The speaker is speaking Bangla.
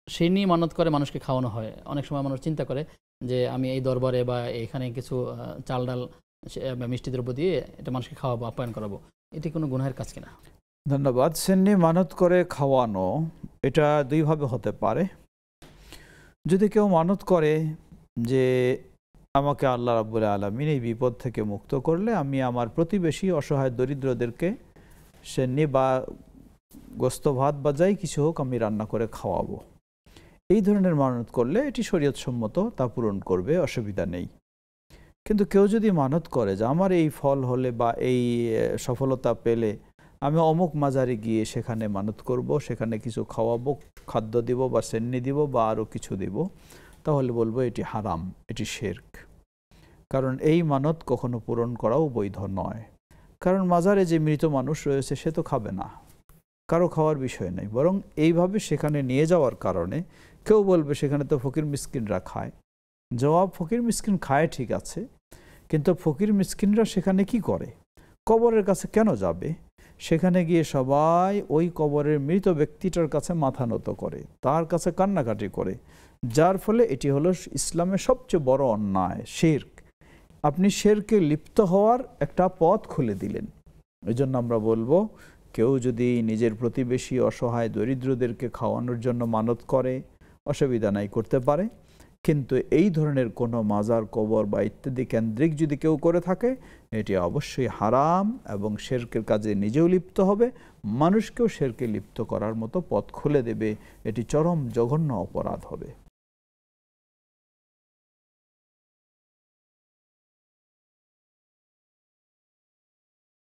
সেই নিয়ে মানত করে মানুষকে খাওয়ানো হয়। অনেক সময় মানুষ চিন্তা করে যে আমি এই দরবারে বা এখানে কিছু চাল ডাল বা মিষ্টি দ্রব্য দিয়ে এটা মানুষকে খাওয়াবো, আপ্যায়ন করাবো। এটি কোনো গুনাহের কাজ কিনা? ধন্যবাদ। সেন্নি মানত করে খাওয়ানো এটা দুইভাবে হতে পারে। যদি কেউ মানত করে যে আমাকে আল্লাহ রাব্বুল আলামিন এই বিপদ থেকে মুক্ত করলে আমি আমার প্রতিবেশী অসহায় দরিদ্রদেরকে সেন্নি বা গোস্ত ভাত বা যাই কিছু হোক আমি রান্না করে খাওয়াবো, এই ধরনের মানত করলে এটি শরীয়তসম্মত, তা পূরণ করবে, অসুবিধা নেই। কিন্তু কেউ যদি মানত করে যে আমার এই ফল হলে বা এই সফলতা পেলে আমি অমুক মাজারে গিয়ে সেখানে মানত করব, সেখানে কিছু খাওয়াবো, খাদ্য দিব বা সেন্নি দিব বা আরও কিছু দিব, তাহলে বলবো এটি হারাম, এটি শিরক। কারণ এই মানত কখনো পূরণ করাও বৈধ নয়। কারণ মাজারে যে মৃত মানুষ রয়েছে সে তো খাবে না, কারো খাওয়ার বিষয় নেই। বরং এইভাবে সেখানে নিয়ে যাওয়ার কারণে কেউ বলবে সেখানে তো ফকির মিসকিনরা খায়। জবাব, ফকির মিসকিন খায় ঠিক আছে, কিন্তু ফকির মিসকিনরা সেখানে কি করে? কবরের কাছে কেন যাবে? সেখানে গিয়ে সবাই ওই কবরের মৃত ব্যক্তিটার কাছে মাথা নত করে, তার কাছে কান্নাকাটি করে, যার ফলে এটি হলো ইসলামের সবচেয়ে বড় অন্যায়, শিরক। আপনি শিরকে লিপ্ত হওয়ার একটা পথ খুলে দিলেন। এই জন্য আমরা বলবো, কেউ যদি নিজের প্রতিবেশী অসহায় দরিদ্রদেরকে খাওয়ানোর জন্য মানত করে, অসুবিধা নাই, করতে পারে। কিন্তু এই ধরনের কোনো মাজার, কবর বা ইত্যাদি কেন্দ্রিক যদি কেউ করে থাকে, এটি অবশ্যই হারাম এবং শিরকের কাজে নিজেও লিপ্ত হবে, মানুষকেও শিরকে লিপ্ত করার মতো পথ খুলে দেবে। এটি চরম জঘন্য অপরাধ হবে।